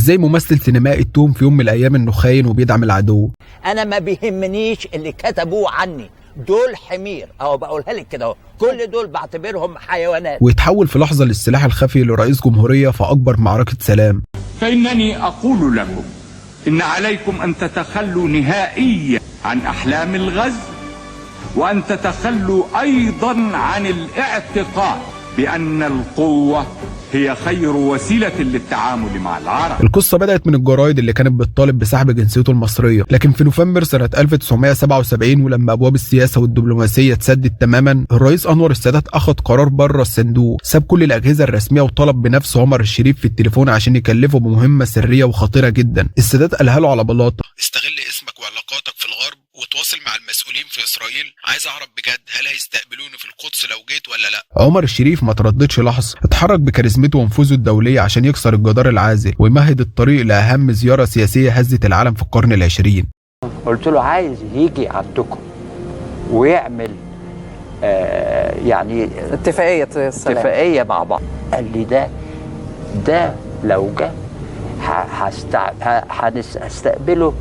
ازاي ممثل سينمائي اتهم في يوم من الايام انه خاين وبيدعم العدو. انا ما بيهمنيش اللي كتبوه عني، دول حمير اهو، بقولها لك كده اهو، كل دول بعتبرهم حيوانات. ويتحول في لحظه للسلاح الخفي لرئيس جمهوريه في اكبر معركه سلام. فانني اقول لكم ان عليكم ان تتخلوا نهائيا عن احلام الغزو، وان تتخلوا ايضا عن الاعتقاد بان القوه هي خير وسيلة للتعامل مع العرب. القصة بدأت من الجرايد اللي كانت بتطالب بسحب جنسيته المصرية، لكن في نوفمبر سنة 1977 ولما أبواب السياسة والدبلوماسية اتسدت تماما، الرئيس أنور السادات أخذ قرار بره الصندوق، ساب كل الأجهزة الرسمية وطلب بنفسه عمر الشريف في التليفون عشان يكلفه بمهمة سرية وخطيرة جدا. السادات قالها له على بلاطة: استغل اسمك وعلاقاتك في الغرب وتواصل مع المسؤولين في إسرائيل، عايز أعرف بجد هل هيستقبلوني في القدس لو جيت ولا لا. عمر الشريف ما ترددش لحظة، اتحرك بكاريزمته ونفوذه الدولية عشان يكسر الجدار العازل ويمهد الطريق لأهم زيارة سياسية هزت العالم في القرن العشرين. قلت له عايز يجي عندكم ويعمل يعني اتفاقية مع بعض. قال لي ده لو جه هستقبله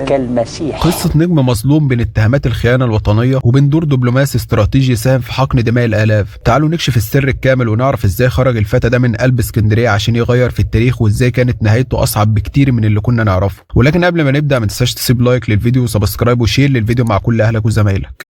كالمسيح. قصة نجم مظلوم بين اتهامات الخيانة الوطنية وبين دور دبلوماسي استراتيجي ساهم في حقن دماء الآلاف. تعالوا نكشف السر الكامل ونعرف ازاي خرج الفتى ده من قلب اسكندرية عشان يغير في التاريخ، وازاي كانت نهايته أصعب بكتير من اللي كنا نعرفه. ولكن قبل ما نبدأ ما تنساش تسيب لايك للفيديو وسبسكرايب وشير للفيديو مع كل أهلك وزمايلك.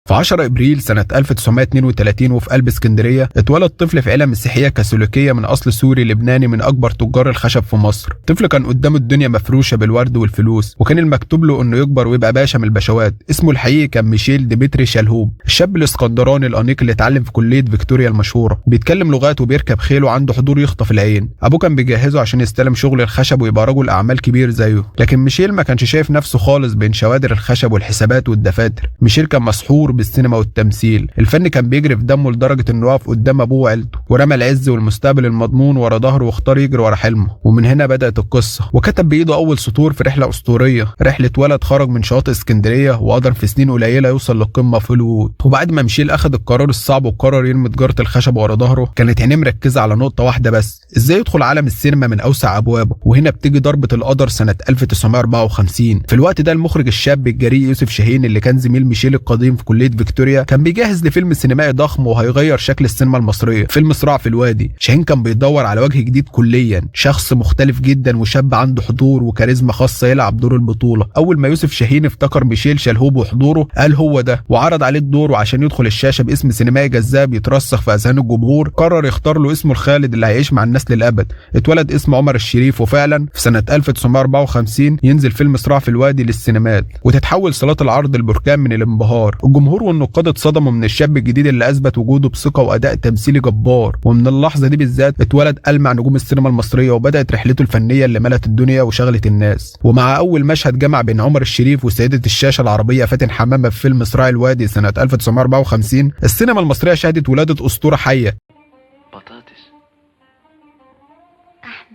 في 10 ابريل سنة 1932 وفي قلب اسكندرية اتولد طفل في عيلة مسيحية كاثوليكية من اصل سوري لبناني من اكبر تجار الخشب في مصر. الطفل كان قدامه الدنيا مفروشة بالورد والفلوس، وكان المكتوب له انه يكبر ويبقى باشا من الباشوات. اسمه الحقيقي كان ميشيل ديمتري شالهوب، الشاب الاسكندراني الانيق اللي اتعلم في كلية فيكتوريا المشهورة، بيتكلم لغات وبيركب خيل وعنده حضور يخطف العين. ابوه كان بيجهزه عشان يستلم شغل الخشب ويبقى رجل اعمال كبير زيه، لكن ميشيل ما كانش شايف نفسه خالص بين شوادر الخشب والحسابات والدفاتر. ميشيل كان مسحور بالسينما والتمثيل، الفن كان بيجري في دمه لدرجه انه وقف قدام ابوه وعيلته ورمى العز والمستقبل المضمون ورا ظهره واختار يجري ورا حلمه. ومن هنا بدات القصه، وكتب بايده اول سطور في رحله اسطوريه، رحله ولد خرج من شواطئ اسكندريه وقدر في سنين قليله يوصل للقمه في الوجود. وبعد ما ميشيل اخذ القرار الصعب وقرر يرمي تجاره الخشب ورا ظهره، كانت عينيه مركزه على نقطه واحده بس: ازاي يدخل عالم السينما من اوسع ابوابه. وهنا بتيجي ضربه القدر سنه 1954. في الوقت ده المخرج الشاب الجريء يوسف شاهين اللي كان زميل ميشيل القديم في كليه فيكتوريا كان بيجهز لفيلم سينمائي ضخم وهيغير شكل السينما المصريه، فيلم صراع في الوادي. شاهين كان بيدور على وجه جديد كليا، شخص مختلف جدا وشاب عنده حضور وكاريزما خاصه يلعب دور البطوله. اول ما يوسف شاهين افتكر ميشيل شالهوب وحضوره قال هو ده، وعرض عليه الدور. وعشان يدخل الشاشه باسم سينمائي جذاب يترسخ في اذهان الجمهور، قرر يختار له اسمه الخالد اللي هيعيش مع الناس للابد. اتولد اسمه عمر الشريف، وفعلا في سنه 1954 ينزل فيلم صراع في الوادي للسينمات، وتتحول صالات العرض البركان من الانبهار. الجمهور والنقاد اتصدموا من الشاب الجديد اللي اثبت وجوده بثقه واداء تمثيلي جبار. ومن اللحظه دي بالذات اتولد ألمع نجوم السينما المصريه، وبدات رحلته الفنيه اللي ملت الدنيا وشغلت الناس. ومع اول مشهد جمع بين عمر الشريف وسيده الشاشه العربيه فاتن حمامه في فيلم صراع الوادي سنه 1954، السينما المصريه شهدت ولاده اسطوره حيه.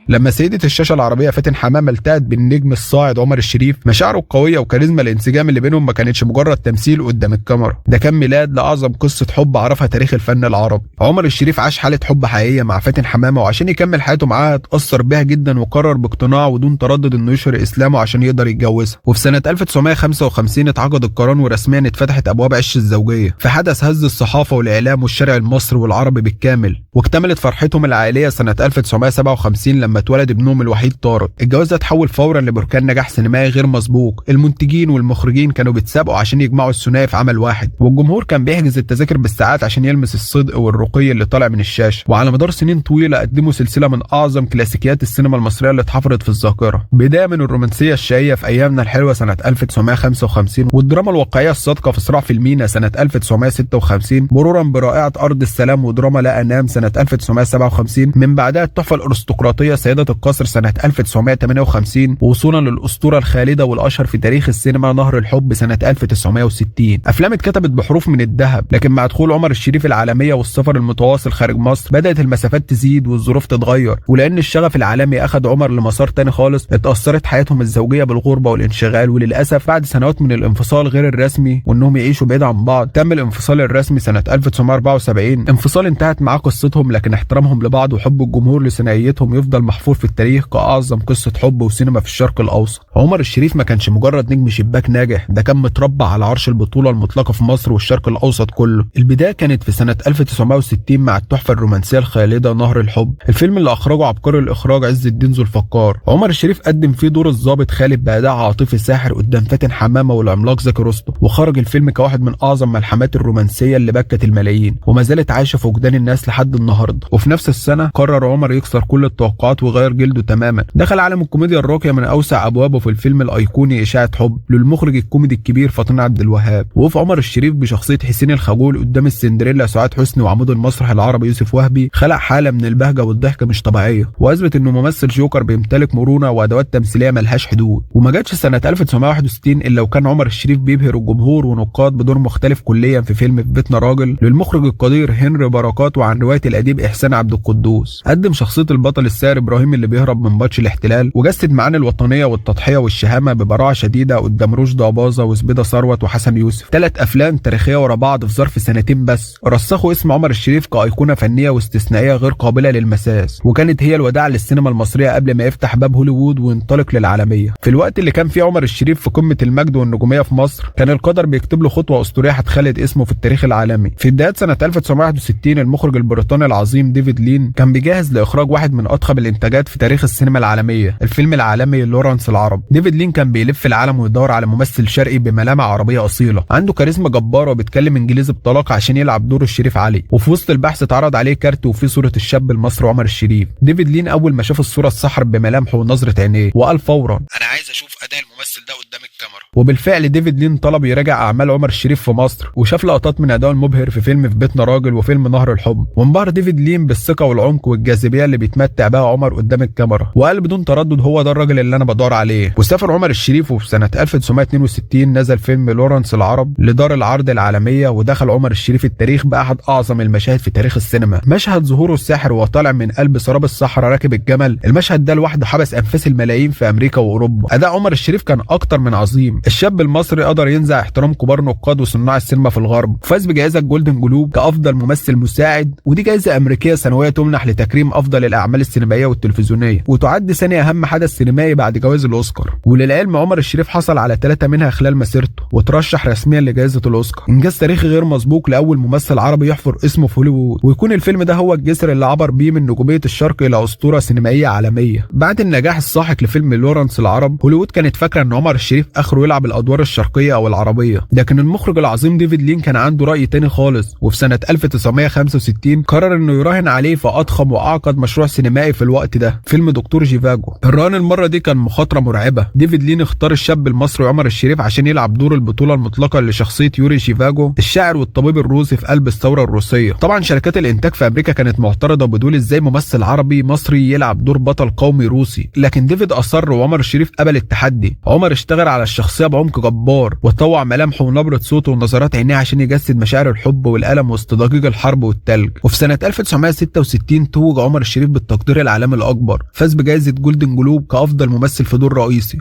لما سيدة الشاشة العربية فاتن حمامة التقت بالنجم الصاعد عمر الشريف، مشاعره القوية وكاريزما الانسجام اللي بينهم ما كانتش مجرد تمثيل قدام الكاميرا، ده كان ميلاد لأعظم قصة حب عرفها تاريخ الفن العربي. عمر الشريف عاش حالة حب حقيقية مع فاتن حمامة، وعشان يكمل حياته معاها اتأثر بها جدا وقرر باقتناع ودون تردد انه يشهر اسلامه عشان يقدر يتجوزها. وفي سنة 1955 اتعقد القران ورسميا اتفتحت ابواب عش الزوجية في حدث هز الصحافة والاعلام والشارع المصري والعربي بالكامل. واكتملت فرحتهم العائلية سنة 1957 لما اتولد ابنهم الوحيد طارق. الجواز ده اتحول فورا لبركان نجاح سينمائي غير مسبوق، المنتجين والمخرجين كانوا بيتسابقوا عشان يجمعوا الثنائي في عمل واحد، والجمهور كان بيحجز التذاكر بالساعات عشان يلمس الصدق والرقي اللي طالع من الشاشة. وعلى مدار سنين طويلة قدموا سلسلة من اعظم كلاسيكيات السينما المصرية اللي اتحفرت في الذاكرة، بداية من الرومانسية الشقية في ايامنا الحلوة سنة 1955، والدراما الواقعية الصادقة في صراع في المينا سنة 1956، مرورا برائعة ارض السلام ودراما لا انام سنة 1957، من بعدها التحفة الارستقراطية سيدة القصر سنة 1958، ووصولا للأسطورة الخالدة والأشهر في تاريخ السينما نهر الحب سنة 1960. أفلام اتكتبت بحروف من الذهب، لكن مع دخول عمر الشريف العالمية والسفر المتواصل خارج مصر بدأت المسافات تزيد والظروف تتغير، ولأن الشغف العالمي أخذ عمر لمسار تاني خالص اتأثرت حياتهم الزوجية بالغربة والانشغال، وللأسف بعد سنوات من الانفصال غير الرسمي وإنهم يعيشوا بعيد عن بعض تم الانفصال الرسمي سنة 1974. انفصال انتهت معاه قصتهم، لكن احترامهم لبعض وحب الجمهور لثنائيتهم يفضل محفور في التاريخ كأعظم قصة حب وسينما في الشرق الأوسط. عمر الشريف ما كانش مجرد نجم شباك ناجح، ده كان متربع على عرش البطولة المطلقة في مصر والشرق الأوسط كله. البداية كانت في سنة 1960 مع التحفة الرومانسية الخالدة نهر الحب، الفيلم اللي أخرجه عبقري الإخراج عز الدين ذو الفقار. عمر الشريف قدم فيه دور الضابط خالد بأداء عاطفي ساحر قدام فاتن حمامة والعملاق زكي رستم، وخرج الفيلم كواحد من أعظم ملحمات الرومانسية اللي بكت الملايين وما زالت عايشة في وجدان الناس لحد النهارده. وفي نفس السنة قرر عمر يكسر كل التوقعات ويغير جلده تماما، دخل عالم الكوميديا الراقية من أوسع أبوابه في الفيلم الأيقوني إشاعة حب للمخرج الكوميدي الكبير فاطين عبد الوهاب، ووقف عمر الشريف بشخصية حسين الخجول قدام السندريلا سعاد حسني وعمود المسرح العربي يوسف وهبي خلق حالة من البهجة والضحكة مش طبيعية، وأثبت إنه ممثل جوكر بيمتلك مرونة وأدوات تمثيلية ملهاش حدود. وما جاتش سنة 1961 إلا وكان عمر الشريف بيبهر الجمهور ونقاد بدور مختلف كليا في فيلم في بيتنا راجل للمخرج القدير هنري بركات وعن رواية الأديب إحسان عبد القدوس. قدم شخصية البطل السائر إبراهيم اللي بيهرب من بطش الاحتلال، وجسد معاني الوطنية والتضحية والشهامة ببراعة شديدة قدام رشدي أباظة وزبيدة ثروت وحسن يوسف. 3 أفلام تاريخية ورا بعض في ظرف سنتين بس رسخوا اسم عمر الشريف كأيقونة فنية واستثنائية غير قابلة للمساس، وكانت هي الوداع للسينما المصرية قبل ما يفتح باب هوليوود وينطلق للعالمية. في الوقت اللي كان فيه عمر الشريف في قمة المجد والنجومية في مصر كان القدر بيكتب له خطوة أسطورية هتخلد اسمه في التاريخ العالمي. في بدايات سنة 1961 المخرج البريطاني العظيم ديفيد لين كان بيجهز لإخراج واحد من أضخم الإنتاجات في تاريخ السينما العالمية، الفيلم العالمي لورانس العرب. ديفيد لين كان بيلف العالم ويدور على ممثل شرقي بملامح عربية أصيلة عنده كاريزما جبارة وبيتكلم إنجليزي بطلاقة عشان يلعب دور الشريف علي. وفي وسط البحث اتعرض عليه كارت وفيه صورة الشاب المصري عمر الشريف. ديفيد لين أول ما شاف الصورة اتسحر بملامحه ونظرة عينيه وقال فورا أنا عايز أشوف أداء الممثل ده قدام الكاميرا. وبالفعل ديفيد لين طلب يراجع أعمال عمر الشريف في مصر وشاف لقطات من أداءه المبهر في فيلم في بيتنا راجل وفيلم نهر الحب، وانبهر ديفيد لين بالثقة والعمق والجاذبية اللي بيتمتع بها عمر قدام الكاميرا، وقال بدون تردد هو ده الراجل اللي أنا بدور عليه. وسافر عمر الشريف وفي سنة 1962 نزل فيلم لورانس العرب لدار العرض العالمية، ودخل عمر الشريف التاريخ بأحد أعظم المشاهد في تاريخ السينما، مشهد ظهوره الساحر وهو طالع من قلب سراب الصحراء راكب الجمل. المشهد ده لوحده حبس أنفاس الملايين في أمريكا وأوروبا. أداء عمر الشريف كان أكتر من عظيم، الشاب المصري قدر ينزع احترام كبار نقاد وصناع السينما في الغرب، وفاز بجائزة جولدن جلوب كأفضل ممثل مساعد، ودي جائزة أمريكية سنوية تمنح لتكريم أفضل الأعمال السينمائية والتلفزيونية، وتعد ثاني أهم حدث سينمائي بعد جوائز الأوسكار. وللعلم عمر الشريف حصل على 3 منها خلال مسيرته وترشح رسميا لجائزة الأوسكار، إنجاز تاريخي غير مسبوق لأول ممثل عربي يحفر اسمه في هوليوود، ويكون الفيلم ده هو الجسر اللي عبر بيه من نجومية الشرق إلى أسطورة سينمائية عالمية. بعد النجاح الساحق لفيلم لورانس العرب هوليوود كانت فاكرة إن عمر الشريف آخره يلعب الأدوار الشرقية أو العربية، لكن المخرج العظيم ديفيد لين كان عنده رأي تاني خالص، وفي سنة 1965 قرر إنه يراهن عليه في أضخم وأعقد مشروع سينمائي في الوقت ده، فيلم دكتور جيفاجو. الرهان المرة دي كان مخاطرة مرعبة. ديفيد لين اختار الشاب المصري عمر الشريف عشان يلعب دور البطولة المطلقة لشخصية يوري جيفاجو الشاعر والطبيب الروسي في قلب الثورة الروسية. طبعا شركات الإنتاج في أمريكا كانت معترضة وبتقول إزاي ممثل عربي مصري يلعب دور بطل قومي روسي، لكن ديفيد أصر وعمر الشريف قبل التحدي. عمر اشتغل على الشخصية بعمق جبار وطوع ملامحه ونبرة صوته ونظرات عينيه عشان يجسد مشاعر الحب والألم وسط ضجيج الحرب والتلج. وفي سنة 1966 توج عمر الشريف بالتقدير العالمي الأكبر، فاز بجائزة جولدن جلوب كأفضل ممثل في دور رئيسي.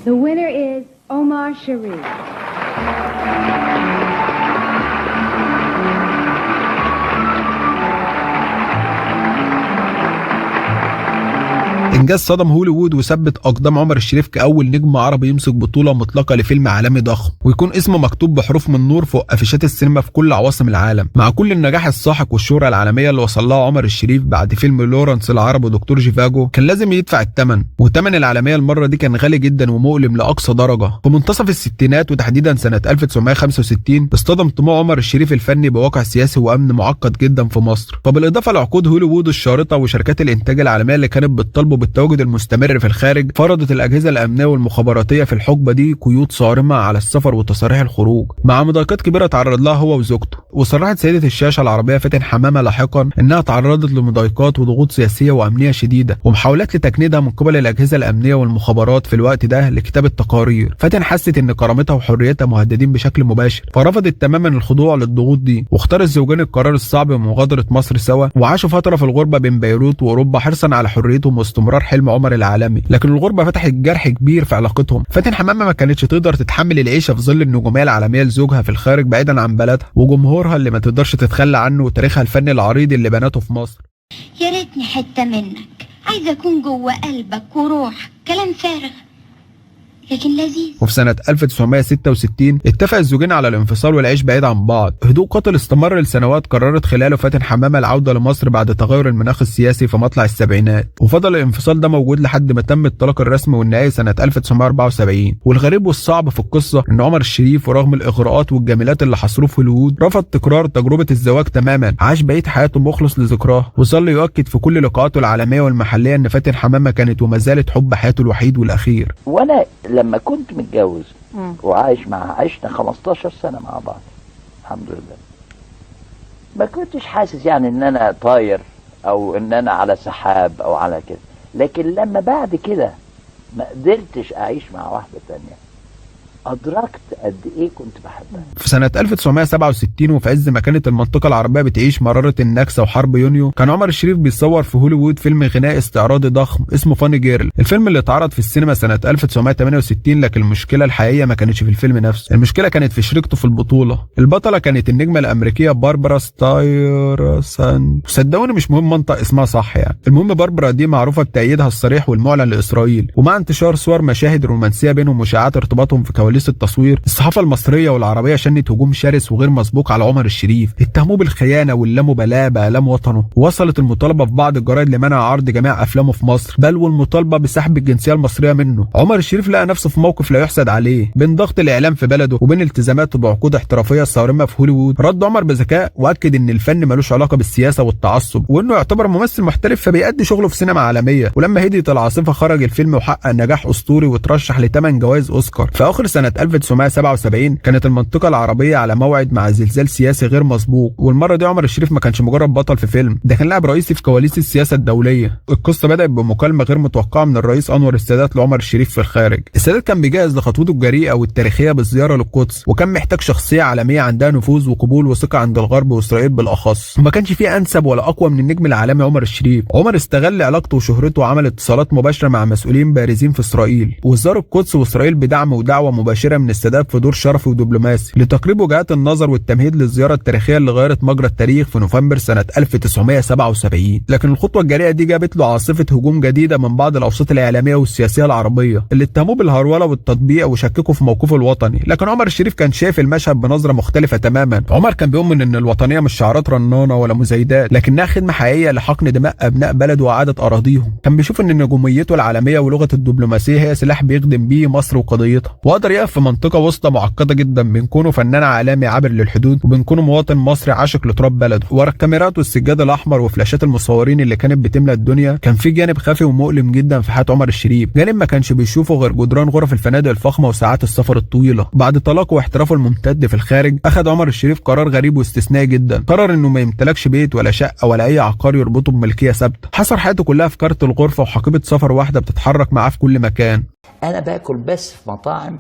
The winner is Omar Sharif. إنجاز صدم هوليوود وثبت أقدام عمر الشريف كأول نجم عربي يمسك بطولة مطلقة لفيلم عالمي ضخم ويكون اسمه مكتوب بحروف من نور فوق أفيشات السينما في كل عواصم العالم. مع كل النجاح الساحق والشهرة العالمية اللي وصل لها عمر الشريف بعد فيلم لورانس العرب ودكتور جيفاجو كان لازم يدفع الثمن، وثمن العالمية المرة دي كان غالي جدا ومؤلم لأقصى درجة. في منتصف الستينات وتحديدا سنة 1965 اصطدم طموح عمر الشريف الفني بواقع سياسي وأمن معقد جدا في مصر، فبالإضافة لعقود هوليوود الشارطة وشركات الإنتاج العالمية اللي كانت بتطالبه والتواجد المستمر في الخارج، فرضت الأجهزة الأمنية والمخابراتية في الحقبة دي قيود صارمة على السفر وتصاريح الخروج، مع مضايقات كبيرة تعرض لها هو وزوجته. وصرحت سيدة الشاشة العربية فاتن حمامة لاحقا إنها تعرضت لمضايقات وضغوط سياسية وأمنية شديدة ومحاولات لتكنيدها من قبل الأجهزة الأمنية والمخابرات في الوقت ده لكتابة تقارير. فاتن حست إن كرامتها وحريتها مهددين بشكل مباشر، فرفضت تماما الخضوع للضغوط دي، واختار الزوجين القرار الصعب بمغادرة مصر سوا، وعاشوا فترة في الغربة بين بيروت وأوروبا حرصا على حريتهم واستمرار حلم عمر العالمي. لكن الغربة فتحت جرح كبير في علاقتهم. فاتن حمامة ما كانتش تقدر تتحمل العيشة في ظل النجومية العالمية لزوجها في الخارج بعيدا عن بلدها وجمهورها اللي ما تقدرش تتخلى عنه وتاريخها الفني العريض اللي بنته في مصر. يا ريتني حتة منك، عايزة أكون جوه قلبك وروحك، كلام فارغ لكن لذيذ. وفي سنة 1966 اتفق الزوجين على الانفصال والعيش بعيد عن بعض. هدوء قاتل استمر لسنوات قررت خلاله فاتن حمامة العودة لمصر بعد تغير المناخ السياسي في مطلع السبعينات، وفضل الانفصال ده موجود لحد ما تم الطلاق الرسمي والنهائي سنة 1974. والغريب والصعب في القصة ان عمر الشريف ورغم الاغراءات والجميلات اللي حصروه في هوليوود رفض تكرار تجربة الزواج تماما، عاش بقية حياته مخلص لذكراه، وظل يؤكد في كل لقاءاته العالمية والمحلية ان فاتن حمامة كانت وما زالت حب حياته الوحيد والاخير. وانا لما كنت متجوز وعايش معها، عشنا 15 سنة مع بعض الحمد لله، ما كنتش حاسس يعني ان انا طاير او ان انا على سحاب او على كده. لكن لما بعد كده ما قدرتش اعيش مع واحدة تانية، أدركت قد إيه كنت بحبها. في سنة 1967 وفي عز ما كانت المنطقة العربية بتعيش مرارة النكسة وحرب يونيو، كان عمر الشريف بيصور في هوليوود فيلم غنائي استعراضي ضخم اسمه فاني جيرل. الفيلم اللي اتعرض في السينما سنة 1968، لكن المشكلة الحقيقية ما كانتش في الفيلم نفسه، المشكلة كانت في شريكته في البطولة. البطلة كانت النجمة الأمريكية باربرا ستايرساند، صدقوني مش مهم منطق اسمها صح يعني. المهم باربرا دي معروفة بتأييدها الصريح والمعلن لإسرائيل، ومع انتشار صور مشاهد رومانسية بينهم وشائعات ارتباطهم في كواليس التصوير، الصحافة المصرية والعربية شنت هجوم شرس وغير مسبوق على عمر الشريف، اتهموه بالخيانة واللامبالاة بآلام وطنه. وصلت المطالبة في بعض الجرائد لمنع عرض جميع أفلامه في مصر، بل والمطالبة بسحب الجنسية المصرية منه. عمر الشريف لقى نفسه في موقف لا يحسد عليه، بين ضغط الإعلام في بلده وبين التزاماته بعقود احترافية صارمة في هوليوود. رد عمر بذكاء وأكد إن الفن ملوش علاقة بالسياسة والتعصب، وإنه يعتبر ممثل محترف فبيأدي شغله في سينما عالمية. ولما هديت العاصفة خرج الفيلم وحقق نجاح أسطوري وترشح ل8 جوائز أوسكار. في آخر سنة 1977 كانت المنطقة العربية على موعد مع زلزال سياسي غير مسبوق، والمرة دي عمر الشريف ما كانش مجرد بطل في فيلم، ده كان لاعب رئيسي في كواليس السياسة الدولية. القصة بدأت بمكالمة غير متوقعة من الرئيس أنور السادات لعمر الشريف في الخارج. السادات كان بيجهز لخطوته الجريئة والتاريخية بالزيارة للقدس، وكان محتاج شخصية عالمية عندها نفوذ وقبول وثقة عند الغرب وإسرائيل بالأخص، وما كانش فيه أنسب ولا أقوى من النجم العالمي عمر الشريف. عمر استغل علاقته وشهرته وعمل اتصالات مباشرة مع مسؤولين بارزين في إسرائيل، وزار القدس وإسرائيل بدعم ودعوة مباشرة من السادات في دور شرفي ودبلوماسي لتقريب وجهات النظر والتمهيد للزيارة التاريخية اللي غيرت مجرى التاريخ في نوفمبر سنة 1977. لكن الخطوة الجريئة دي جابت له عاصفة هجوم جديدة من بعض الأوساط الإعلامية والسياسية العربية اللي اتهموه بالهرولة والتطبيع وشككوا في موقفه الوطني. لكن عمر الشريف كان شايف المشهد بنظرة مختلفة تماما. عمر كان بيؤمن إن الوطنية مش شعارات رنانة ولا مزايدات، لكنها خدمة حقيقية لحقن دماء أبناء بلده وإعادة أراضيهم. كان بيشوف إن نجوميته العالمية ولغة الدبلوماسية هي سلاح بيخدم بيه مصر وقضيتها، وقدر يقف في منطقة وسطى معقدة جدا بين كونه فنان عالمي عابر للحدود وبين كونه مواطن مصري عاشق لتراب بلده. ورا الكاميرات والسجاد الأحمر وفلاشات المصورين اللي كانت بتملى الدنيا كان في جانب خفي ومؤلم جدا في حياة عمر الشريف، جانب ما كانش بيشوفه غير جدران غرف الفنادق الفخمة وساعات السفر الطويلة. بعد طلاقه واحترافه الممتد في الخارج أخذ عمر الشريف قرار غريب واستثنائي جدا، قرر إنه ما يمتلكش بيت ولا شقة ولا أي عقار يربطه بملكية ثابتة. حصر حياته كلها في كارت الغرفة وحقيبة سفر واحدة بتتحرك معاه في كل مكان. أنا باكل بس في مطاعم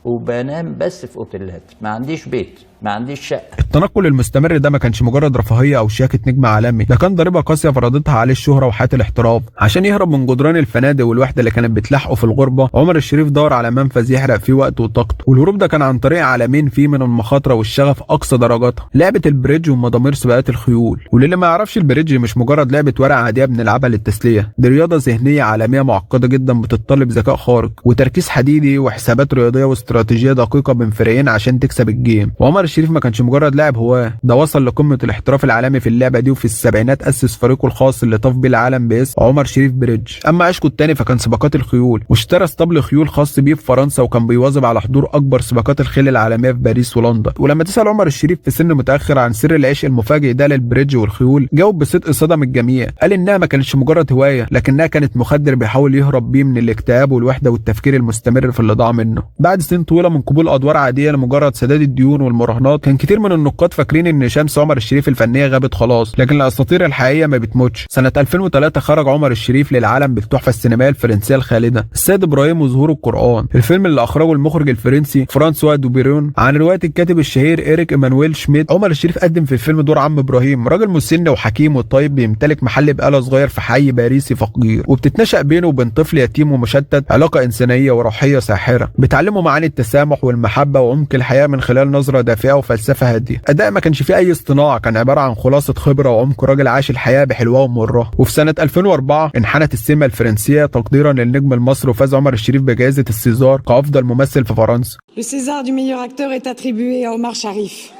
وبنام بس في اوتيلات، ما عنديش بيت، ما عنديش شقه. التنقل المستمر ده ما كانش مجرد رفاهيه او شياكه نجم عالمي، ده كان ضريبه قاسيه فرضتها عليه الشهره وحياه الاحتراف. عشان يهرب من جدران الفنادق والوحده اللي كانت بتلاحقه في الغربه، عمر الشريف دور على منفذ يحرق فيه وقته وطاقته، والهروب ده كان عن طريق عالمين فيه من المخاطره والشغف اقصى درجاتها، لعبه البريدج ومضامير سباقات الخيول. وللي ما يعرفش، البريدج مش مجرد لعبه ورق عاديه بنلعبها للتسليه، دي رياضه ذهنيه عالميه معقده جدا بتتطلب ذكاء خارق وتركيز حديدي وحسابات رياضيه واستراتيجيه دقيقه بين فريقين عشان تكسب الجيم. وعمر الشريف ما كانش مجرد لاعب هواه، ده وصل لقمه الاحتراف العالمي في اللعبه دي، وفي السبعينات اسس فريقه الخاص اللي طاف بيه العالم باسم عمر شريف بريدج. اما عشقه التاني فكان سباقات الخيول، واشترى اسطبل خيول خاص بيه في فرنسا، وكان بيواظب على حضور اكبر سباقات الخيل العالميه في باريس ولندن. ولما تسال عمر الشريف في سن متاخر عن سر العشق المفاجئ ده للبريدج والخيول، جاوب بصدق صدم الجميع، قال انها ما كانتش مجرد هوايه، لكنها كانت مخدر بيحاول يهرب بيه من الاكتئاب والوحده والتفكير المستمر في اللي ضاع منه. بعد سنين طويله من قبول ادوار عاديه لمجرد سداد الديون والمراهنات، كان كتير من النقاد فاكرين ان شمس عمر الشريف الفنيه غابت خلاص، لكن الاساطير الحقيقيه ما بتموتش. سنه 2003 خرج عمر الشريف للعالم بالتحفه السينمائيه الفرنسيه الخالده السيد ابراهيم وظهور القران، الفيلم اللي اخرجه المخرج الفرنسي فرانسوا دوبيرون عن روايه الكاتب الشهير إيريك إيمانويل شميت. عمر الشريف قدم في الفيلم دور عم ابراهيم، راجل مسن وحكيم وطيب بيمتلك محل بقاله صغير في حي باريسي فقير، وبتتنشأ بينه وبين طفل يتيم ومشتت علاقه انسانيه وروحيه ساحره بتعلمه معاني التسامح والمحبه وعمق الحياه من خلال نظره دافئه وفلسفه هاديه. اداء ما كانش فيه اي اصطناع، كان عباره عن خلاصه خبره وعمق راجل عاش الحياه بحلوها ومرها. وفي سنه 2004 انحنت السينما الفرنسيه تقديرا للنجم المصري، وفاز عمر الشريف بجائزه السيزار كافضل ممثل في فرنسا. Le César du meilleur acteur est attribué à Omar Sharif.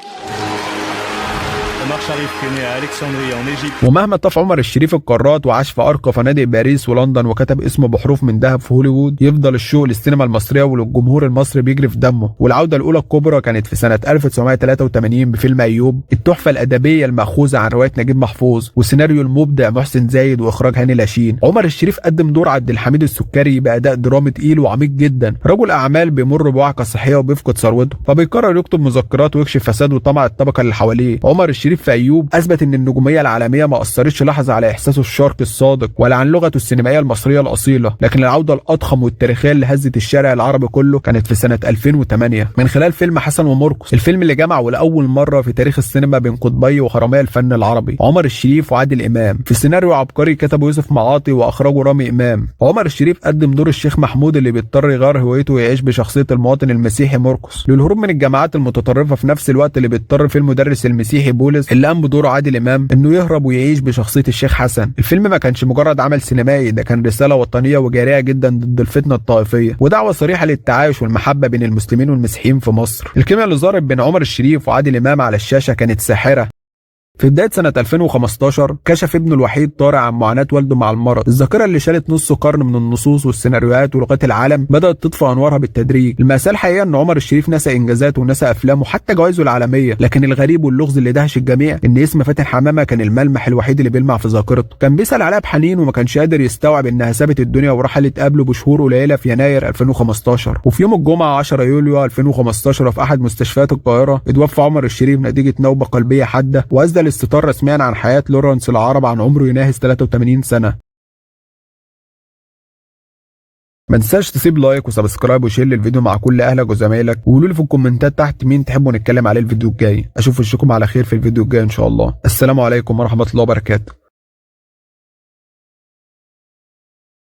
ومهما طاف عمر الشريف القارات وعاش في ارقى فنادق باريس ولندن وكتب اسمه بحروف من ذهب في هوليوود، يفضل الشوق للسينما المصريه وللجمهور المصري بيجري في دمه. والعوده الاولى الكبرى كانت في سنه 1983 بفيلم ايوب، التحفه الادبيه الماخوذه عن روايه نجيب محفوظ وسيناريو المبدع محسن زايد واخراج هاني لاشين. عمر الشريف قدم دور عبد الحميد السكري باداء درامي تقيل وعميق جدا، رجل اعمال بيمر بوعكه صحيه وبيفقد ثروته، فبيقرر يكتب مذكرات ويكشف فساد وطمع الطبقه اللي حواليه. عمر الشريف في ايوب اثبت ان النجوميه العالميه ما اثرتش لحظه على احساسه الشرقي الصادق ولا عن لغته السينمائيه المصريه الاصيله، لكن العوده الاضخم والتاريخيه اللي هزت الشارع العربي كله كانت في سنه 2008 من خلال فيلم حسن ومرقص، الفيلم اللي جمع ولاول مره في تاريخ السينما بين قطبي وهرمي الفن العربي عمر الشريف وعادل امام، في سيناريو عبقري كتبه يوسف معاطي واخرجه رامي امام. عمر الشريف قدم دور الشيخ محمود اللي بيضطر يغير هويته ويعيش بشخصيه المواطن المسيحي مرقص للهروب من الجماعات المتطرفه، في نفس الوقت اللي بيضطر فيه المدرس المسيحي بولس اللي قام بدوره عادل امام انه يهرب ويعيش بشخصيه الشيخ حسن. الفيلم ما كانش مجرد عمل سينمائي، ده كان رساله وطنيه وجاريه جدا ضد الفتنه الطائفيه ودعوه صريحه للتعايش والمحبه بين المسلمين والمسيحيين في مصر. الكيمياء اللي ظهرت بين عمر الشريف وعادل امام على الشاشه كانت ساحره. في بداية سنة 2015 كشف ابنه الوحيد طارق عن معاناة والده مع المرض، الذاكرة اللي شالت نص قرن من النصوص والسيناريوهات ولغات العالم بدأت تطفى أنوارها بالتدريج. المأساة الحقيقية إن عمر الشريف نسى إنجازاته ونسى أفلامه حتى جوائزه العالمية، لكن الغريب واللغز اللي دهش الجميع إن اسم فاتن حمامة كان الملمح الوحيد اللي بيلمع في ذاكرته، كان بيسأل عليها بحنين وما كانش قادر يستوعب إنها سابت الدنيا ورحلت قبله بشهور قليلة في يناير 2015. وفي يوم الجمعة 10 يوليو 2015 في أحد مستشفيات القاهرة اتوفى عمر الشريف نتيجة نوبة قلبية حادة، وأسدل الستار رسميا عن حياة لورنس العرب عن عمره يناهز 83 سنة. ما تنساش تسيب لايك وسبسكرايب وشير للفيديو مع كل اهلك وزمايلك، وقولوا لي في الكومنتات تحت مين تحبوا نتكلم عليه الفيديو الجاي. اشوف وشكم على خير في الفيديو الجاي ان شاء الله. السلام عليكم ورحمة الله وبركاته.